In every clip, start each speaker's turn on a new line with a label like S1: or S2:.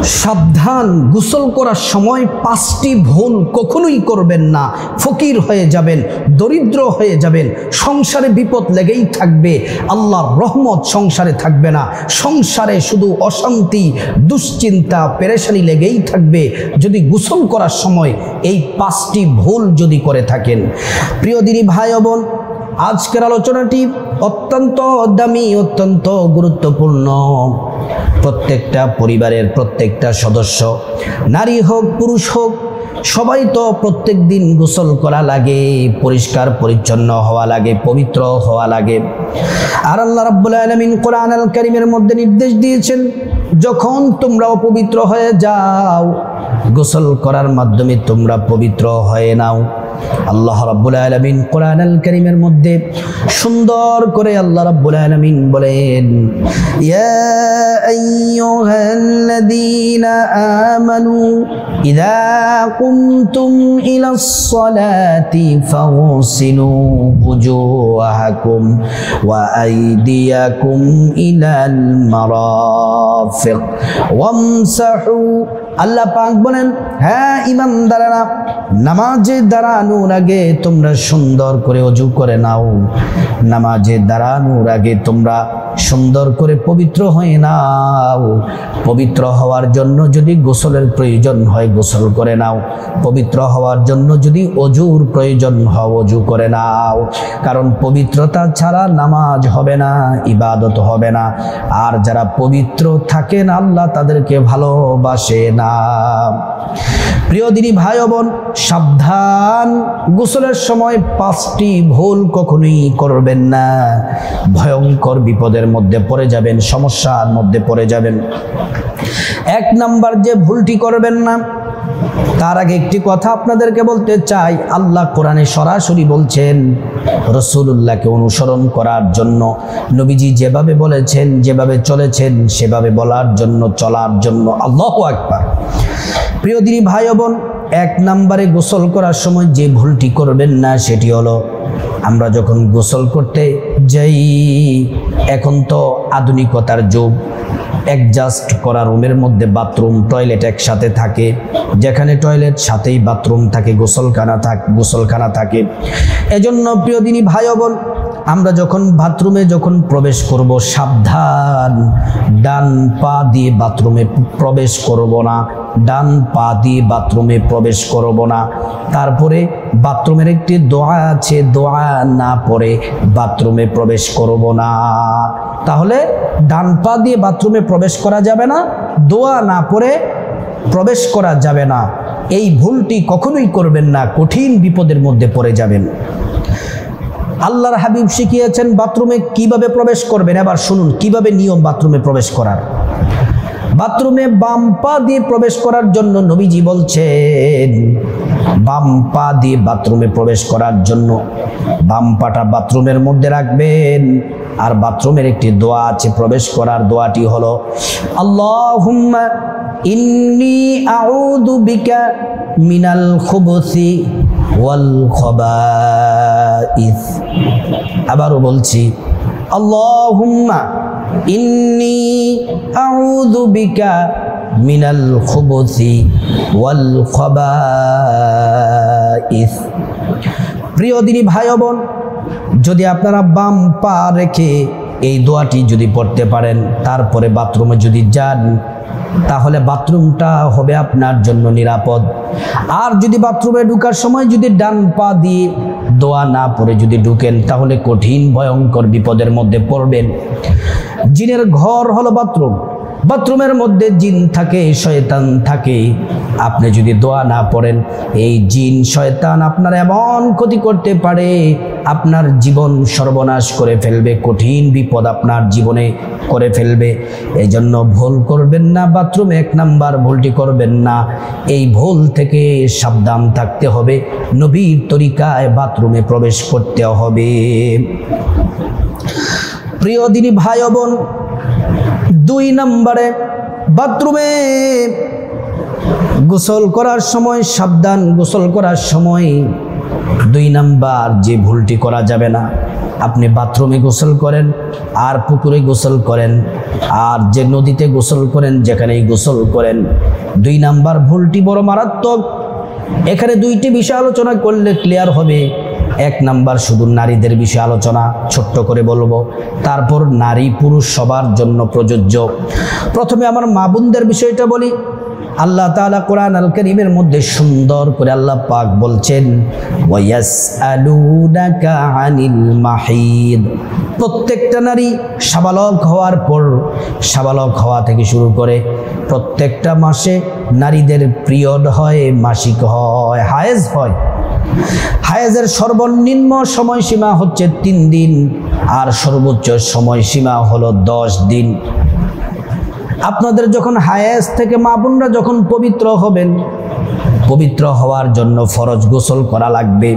S1: সাবধান, গোসল করার সময় 5টি ভুল কখনোই করবেন না। ফকির হয়ে যাবেন, দরিদ্র হয়ে যাবেন, সংসারে বিপদ লেগেই থাকবে, আল্লাহর রহমত সংসারে থাকবে না, সংসারে শুধু অশান্তি, দুশ্চিন্তা, পেরেশানি লেগেই থাকবে যদি গোসল করার সময় এই 5টি ভুল যদি করে থাকেন। প্রিয় দিনী ভাই ও বোন, আজকের আলোচনাটি অত্যন্ত দামি, অত্যন্ত গুরুত্বপূর্ণ। প্রত্যেকটা পরিবারের প্রত্যেকটা সদস্য, নারী হোক পুরুষ হোক, সবাই তো প্রত্যেক দিন গোসল করা লাগে, পরিষ্কার পরিচ্ছন্ন হওয়া লাগে, পবিত্র হওয়া লাগে। আর আল্লাহ রাব্বুল আলামিন কোরআন আল কারীমের মধ্যে নির্দেশ দিয়েছেন, যখন তোমরা অপবিত্র হয়ে যাও, গোসল করার মাধ্যমে তোমরা পবিত্র হয়ে নাও। আল্লাহ রাব্বুল আলামিন কোরআন আল কারীমের মধ্যে সুন্দর করে আল্লাহ রাব্বুল আলামিন বলেন, ইয়া আইয়ুহাল্লাযীনা আমানু ইযা কুমতুম ইলাস সালাতি ফাগসিলু ওয়ুজুহাকুম ওয়া আইদিয়াকুম ইলাল মারাফিক ওয়ামসাহু। আল্লাহ পাক বলেন, হ্যাঁ ঈমানদারেরা, নামাজে দাঁড়ানোর আগে তোমরা সুন্দর করে ওযু করে নাও, নামাজে দাঁড়ানোর আগে তোমরা সুন্দর করে পবিত্র হয়ে নাও। পবিত্র হওয়ার জন্য যদি গোসলের প্রয়োজন হয় গোসল করে নাও, পবিত্র হওয়ার জন্য যদি ওযুর প্রয়োজন হয় ওযু করে নাও, কারণ পবিত্রতা ছাড়া নামাজ হবে না, ইবাদত হবে না। আর যারা পবিত্র থাকেন আল্লাহ তাদেরকে ভালোবাসে না। প্রিয় দিনী ভাই ও বোন, সাবধান, গোসলের সময় 5টি ভুল কখনোই করবেন না, ভয়ঙ্কর বিপদের মধ্যে পড়ে যাবেন, সমস্যার মধ্যে পড়ে যাবেন। 1 নাম্বার যে ভুলটি করবেন না, তার আগে একটি কথা আপনাদেরকে বলতে চাই। আল্লাহ কোরআনে সরাসরি বলছেন রাসূলুল্লাহকে অনুসরণ করার জন্য, নবীজি যেভাবে বলেছেন, যেভাবে চলেছেন সেভাবে বলার জন্য, চলার জন্য। আল্লাহু আকবার। প্রিয় দিনী ভাই ও বোন, 1 নম্বরে গোসল করার সময় যে ভুলটি করবেন না সেটি হলো, আমরা যখন গোসল করতে যাই, এখন তো আধুনিকতার যুগ, অ্যাডজাস্ট করা রুমের মধ্যে বাথরুম টয়লেট একসাথে থাকে, যেখানে টয়লেট সাথেই বাথরুম থাকে, গোসলখানা থাকে। এজন্য প্রিয় দিনী ভাই ও বোন, আমরা যখন বাথরুমে প্রবেশ করব, সাবধান, ডান পা দিয়ে বাথরুমে প্রবেশ করব না, ডান পা দিয়ে বাথরুমে প্রবেশ করব না। তারপরে বাথরুমের একটি দোয়া আছে, দোয়া না পড়ে বাথরুমে প্রবেশ করব না। তাহলে ডান পা দিয়ে বাথরুমে প্রবেশ করা যাবে না, দোয়া না পড়ে প্রবেশ করা যাবে না। এই ভুলটি কখনোই করবেন না, কঠিন বিপদের মধ্যে পড়ে যাবেন। আল্লাহর হাবিব শিখিয়েছেন বাথরুমে কিভাবে প্রবেশ করবেন। এবার শুনুন কিভাবে নিয়ম বাথরুমে প্রবেশ করার। বাথরুমে বাম পা দিয়ে প্রবেশ করার জন্য নবীজি বলছেন, বাম পা দিয়ে বাথরুমে প্রবেশ করার জন্য বাম পাটা বাথরুমের মধ্যে রাখবেন। আর বাথরুমের একটি দোয়া আছে প্রবেশ করার, দোয়াটি হলো, আল্লাহুম্মা ইন্নী আউযু বিকা মিনাল খুবুসি ওয়াল খাবাইস। আবারও বলছি, আল্লাহুম্মা ইন্নী আউযু বিকা মিনাল খুবুসি ওয়াল খাবাইস। প্রিয় দিনী ভাই ও বোন, যদি আপনারা বাম পা রেখে এই দোয়াটি যদি পড়তে পারেন, তারপরে বাথরুমে যদি যান, তাহলে বাথরুমটা হবে আপনার জন্য নিরাপদ। আর যদি বাথরুমে ঢোকার সময় যদি ডান পা দিয়ে দোয়া না পড়ে যদি ঢুকেন, তাহলে কঠিন ভয়ঙ্কর বিপদের মধ্যে পড়বেন। জিনের ঘর হলো বাথরুম, বাথরুমের মধ্যে জিন থাকে, শয়তান থাকে। আপনি যদি দোয়া না পড়েন, এই জিন শয়তান আপনার এমন ক্ষতি করতে পারে, আপনার জীবন সর্বনাশ করে ফেলবে, কঠিন বিপদ আপনার জীবনে করে ফেলবে। এই জন্য ভুল করবেন না, বাথরুমে 1 নাম্বার ভুলটি করবেন না। এই ভুল থেকে সাবধান থাকতে হবে, নবীর তরিকায় বাথরুমে প্রবেশ করতে হবে। প্রিয় দিনী ভাই ও বোন, 2 নম্বরে বাথরুমে গোসল করার সময় সাবধান। গোসল করার সময় 2 নাম্বার যে ভুলটি করা যাবে না, আপনি বাথরুমে গোসল করেন আর পুকুরে গোসল করেন আর যে নদীতে গোসল করেন, যেখানেই গোসল করেন, 2 নাম্বার ভুলটি বড় মারাত্মক। এখানে 2টি বিষয় আলোচনা করলে ক্লিয়ার হবে। 1 নাম্বার শুধু নারীদের বিষয়ে আলোচনা ছোট্ট করে বলবো, তারপর নারী পুরুষ সবার জন্য প্রযোজ্য। প্রথমে আমার মা বোনদের বিষয়টা বলি। আল্লাহ তাআলা কোরআন আল কারীমের মধ্যে সুন্দর করে আল্লাহ পাক বলছেন, ওয়ায়াসআলুনাকা আনিল মাহিদ। প্রত্যেকটা নারী সাবালক হওয়ার পর, সাবালক হওয়া থেকে শুরু করে প্রত্যেকটা মাসে নারীদের পিরিয়ড হয়, মাসিক হয়, হায়েজ হয়। হায়েজের সর্বনিম্ন সময়সীমা হচ্ছে 3 দিন আর সর্বোচ্চ সময়সীমা হলো 10 দিন। আপনাদের যখন হায়েজ থেকে মা বোনরা যখন পবিত্র হবেন, পবিত্র হওয়ার জন্য ফরজ গোসল করা লাগবে।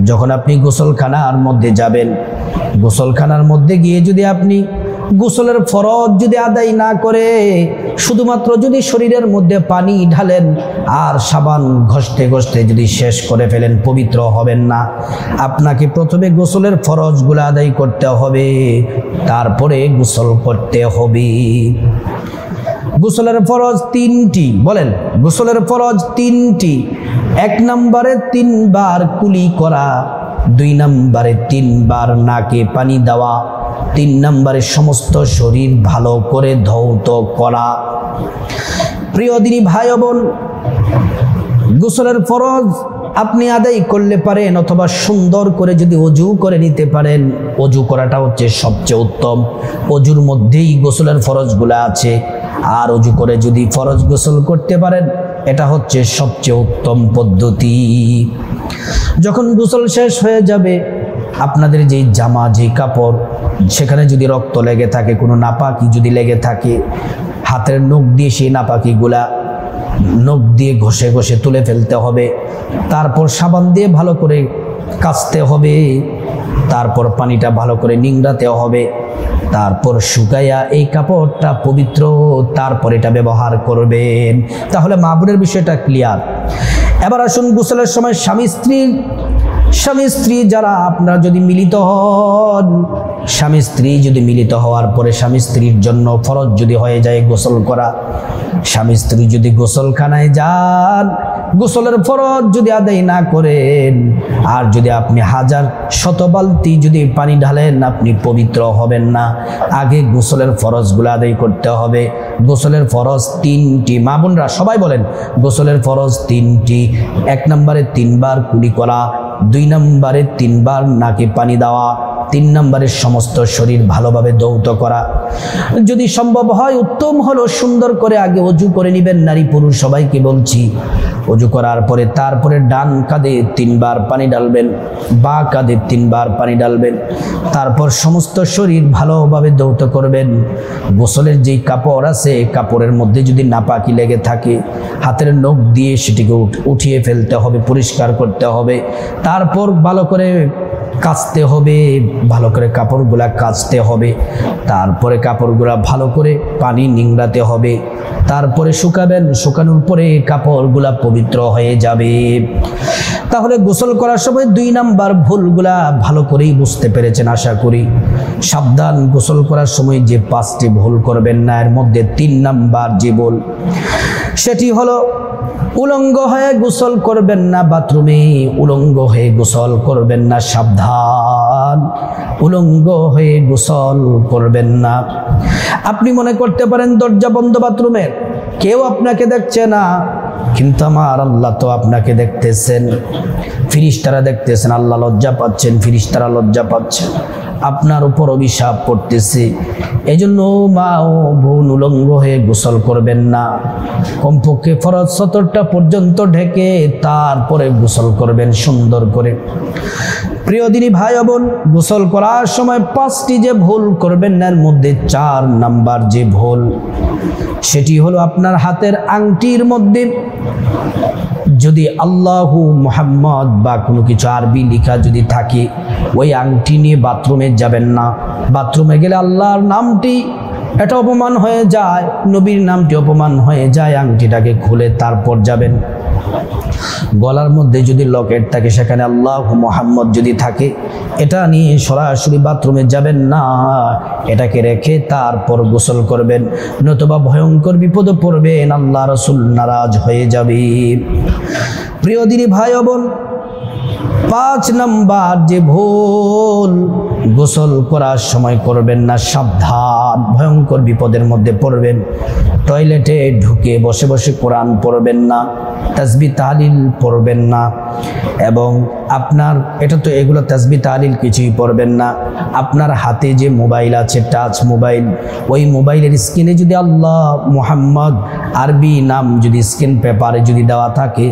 S1: যখন আপনি গোসলখানার মধ্যে যাবেন, গোসলখানার মধ্যে গিয়ে যদি আপনি গোসলের ফরজ যদি আদায় না করে শুধুমাত্র যদি শরীরের মধ্যে পানি ঢালেন আর সাবান ঘষতে ঘষতে যদি শেষ করে ফেলেন, পবিত্র হবেন না। আপনাকে প্রথমে গোসলের ফরজগুলো আদায় করতে হবে, তারপরে গোসল করতে হবে। গোসলের ফরজ 3টি, বলেন গোসলের ফরজ 3টি। 1 নম্বরে 3 বার কুলি করা, 2 নম্বরে 3 বার নাকে পানি দেওয়া, 3 নম্বরে সমস্ত শরীর ভালো করে ধৌত করা। প্রিয় দিনী ভাই বোন, গোসলের ফরজ আপনি আদায় করলে পারেন, অথবা সুন্দর করে যদি অজু করে নিতে পারেন। অজু করাটা হচ্ছে সবচেয়ে উত্তম। অজুর মধ্যেই গোসলের ফরজগুলো আছে, আর অজু করে যদি ফরজ গোসল করতে পারেন, এটা হচ্ছে সবচেয়ে উত্তম পদ্ধতি। যখন গোসল শেষ হয়ে যাবে, আপনাদের যেই জামা, যে কাপড়, সেখানে যদি রক্ত লেগে থাকে, কোনো নাপাকি যদি লেগে থাকে, হাতের নখ দিয়ে সেই নাপাকিগুলা নখ দিয়ে ঘষে ঘষে তুলে ফেলতে হবে। তারপর সাবান দিয়ে ভালো করে কাচতে হবে, তারপর পানিটা ভালো করে নিংড়াতে হবে, তারপর শুকাইয়া এই কাপড়টা পবিত্র, তারপর এটা ব্যবহার করবেন। তাহলে মা বোনের বিষয়টা ক্লিয়ার। এবার আসুন গোসলের সময় স্বামী স্ত্রী যারা আপনারা যদি মিলিত হন, স্বামী স্ত্রী যদি মিলিত হওয়ার পরে স্বামী স্ত্রীর জন্য ফরজ যদি হয়ে যায় গোসল করা, স্বামী স্ত্রী যদি গোসলখানায় যান, গোসলের ফরজ যদি আদায় না করেন, আর যদি আপনি 1000 শত বালতি যদি পানি ঢালেন, আপনি পবিত্র হবেন না। আগে গোসলের ফরজগুলো আদায় করতে হবে। গোসলের ফরজ 3টি। মা বোনরা সবাই বলেন, গোসলের ফরজ 3টি। 1 নম্বরে 3 বার কুলি করা, 2 নম্বরে 3 বার নাকে পানি দেওয়া, 3 নম্বরে সমস্ত শরীর ভালোভাবে ধৌত করা। যদি সম্ভব হয় উত্তম হলো সুন্দর করে আগে অজু করে নেবেন। নারী পুরুষ সবাইকে বলছি, অজু করার পরে তারপরে ডান কাঁধে 3 বার পানি ঢালবেন, বাঁ কাঁধে 3 বার পানি ঢালবেন, তারপর সমস্ত শরীর ভালোভাবে ধৌত করবেন। গোসলের যেই কাপড় আছে, কাপড়ের মধ্যে যদি নাপাকি লেগে থাকে, হাতের নখ দিয়ে সেটিকে উঠিয়ে ফেলতে হবে, পরিষ্কার করতে হবে। তারপর ভালো করে কাচতে হবে, ভালো করে কাপড়গুলা কাচতে হবে, তারপরে কাপড়গুলা ভালো করে পানি নিংড়াতে হবে, তারপরে শুকাবেন। শুকানোর পরে কাপড়গুলা পবিত্র হয়ে যাবে। তাহলে গোসল করার সময় 2 নাম্বার ভুলগুলা ভালো করেই বুঝতে পেরেছেন আশা করি। সাবধান, গোসল করার সময় যে 5টি ভুল করবেন না, এর মধ্যে 3 নাম্বার যে ভুল, সেটি হলো উলঙ্গ হয়ে গোসল করবেন না। বাথরুমে উলঙ্গ হয়ে গোসল করবেন না, সাবধান, উলঙ্গ হয়ে গোসল করবেন না। আপনি মনে করতে পারেন দরজা বন্ধ বাথরুমের, কেউ আপনাকে দেখছে না, কিন্তু আমার আল্লাহ তো আপনাকে দেখতেছেন, ফেরেশতারা দেখতেছেন। আল্লাহ লজ্জা পাচ্ছেন, ফেরেশতারা লজ্জা পাচ্ছেন, আপনার উপর অভিশাপ পড়তেছে। এই জন্য মা ও বোন উলঙ্গ হয়ে গোসল করবেন না। কমপক্ষে ফরজ 70টা পর্যন্ত ঢেকে তারপরে গোসল করবেন সুন্দর করে। প্রিয় দিনী ভাই বোন, গোসল করার সময় 5টি যে ভুল করবেন না, এর মধ্যে 4 নাম্বার যে ভুল, সেটি হলো আপনার হাতের আংটির মধ্যে যদি আল্লাহু মুহাম্মদ বা কোনো কিছু আরবি লেখা যদি থাকে, ওই আংটি নিয়ে বাথরুমে যাবেন না। বাথরুমে গেলে আল্লাহর নামটি এটা অপমান হয়ে যায়, নবীর নামটি অপমান হয়ে যায়। আংটিটাকে খুলে তারপর যাবেন। গলার মধ্যে যদি লকেট থাকে সেখানে আল্লাহ মুহাম্মদ যদি থাকে, এটা নিয়ে সরাসরি বাথরুমে যাবেন না, এটাকে রেখে তারপর গোসল করবেন, নতুবা ভয়ঙ্কর বিপদে পড়বেন, আল্লাহ রাসূল নারাজ হয়ে যাবে। প্রিয় দিনী ভাই ও বোন, 5 নাম্বার যে ভুল, গোসল করার সময় করবেন না, সাবধান, ভয়ঙ্কর বিপদের মধ্যে পড়বেন। টয়লেটে ঢুকে বসে বসে কোরআন পড়বেন না, তাসবিহ তাহলিল পড়বেন না, এবং আপনার এটা তো এগুলো তাসবিহ তাহলিল কিছুই পড়বেন না। আপনার হাতে যে মোবাইল আছে, টাচ মোবাইল, ওই মোবাইলের স্ক্রিনে যদি আল্লাহ মুহাম্মদ আরবি নাম যদি স্ক্রিন পেপারে যদি দেওয়া থাকে,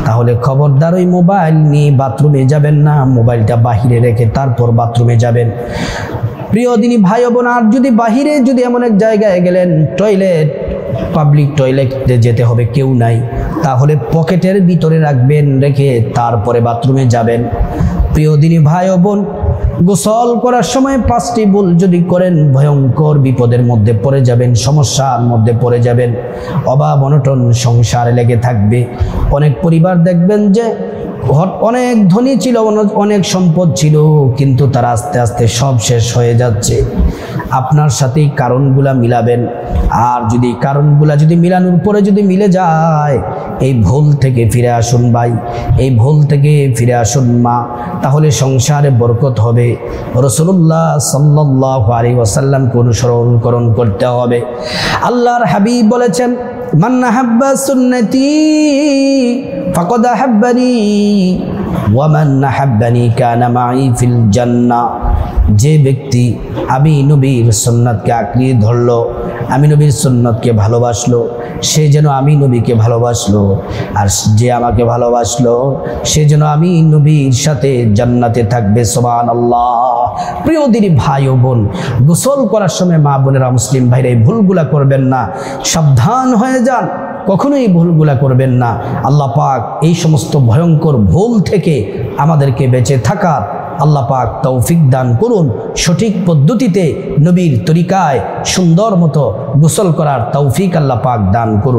S1: তাহলে খবরদার ওই মোবাইল নিয়ে বাথরুমে যাবেন না, মোবাইলটা বাহিরে রেখে তারপর বাথরুমে যাবেন। প্রিয় দিনী ভাই বোন, আর যদি বাহিরে যদি এমন এক জায়গায় গেলেন, টয়লেট, পাবলিক টয়লেটে যেতে হবে, কেউ নাই, তাহলে পকেটের ভিতরে রাখবেন, রেখে তারপরে বাথরুমে যাবেন। প্রিয় দিনী ভাই ও বোন, গোসল করার সময় 5টি ভুল যদি করেন, ভয়ঙ্কর বিপদের মধ্যে পড়ে যাবেন, সমস্যার মধ্যে পড়ে যাবেন, অভাব অনটন সংসারে লেগে থাকবে। অনেক পরিবার দেখবেন যে অনেক ধনী ছিল, অনেক সম্পদ ছিল, কিন্তু তারা আস্তে আস্তে সব শেষ হয়ে যাচ্ছে। আপনার সাথে কারণগুলা মিলাবেন, আর যদি কারণগুলা যদি মিলানোর পরে যদি মিলে যায়, এই ভুল থেকে ফিরে আসুন ভাই, এই ভুল থেকে ফিরে আসুন মা, তাহলে সংসারে বরকত হবে। রাসূলুল্লাহ সাল্লাল্লাহু আলাইহি ওয়াসাল্লামকে অনুসরণ করতে হবে। আল্লাহর হাবিব বলেছেন, মান আহাব্বা সুন্নতি ফাকাদ আহাব্বানি ওয়া মান আহাব্বানি কানা মাই ফিল জান্নাহ। যে ব্যক্তি আমি নবীর সুন্নাতকে আঁকড়িয়ে ধরলো, আমি নবীর সুন্নাতকে ভালোবাসলো, সে যেন আমি নবীকে ভালোবাসলো, আর যে আমাকে ভালোবাসলো সে যেন আমি নবীর সাথে জান্নাতে থাকবে। সুবহানাল্লাহ। প্রিয় দিনী ভাই ও বোন, গোসল করার সময় মা বোনেরা, মুসলিম ভাইরা, এই ভুলগুলা করবেন না, সাবধান হয়ে যান, কখনোই ভুলগুলা করবেন না। আল্লাহ পাক এই সমস্ত ভয়ঙ্কর ভুল থেকে আমাদেরকে বেঁচে থাকার আল্লাহ পাক তৌফিক দান করুন। সঠিক পদ্ধতিতে নবীর তরিকায় সুন্দর মতো গোসল করার তৌফিক আল্লাহ পাক দান করুন।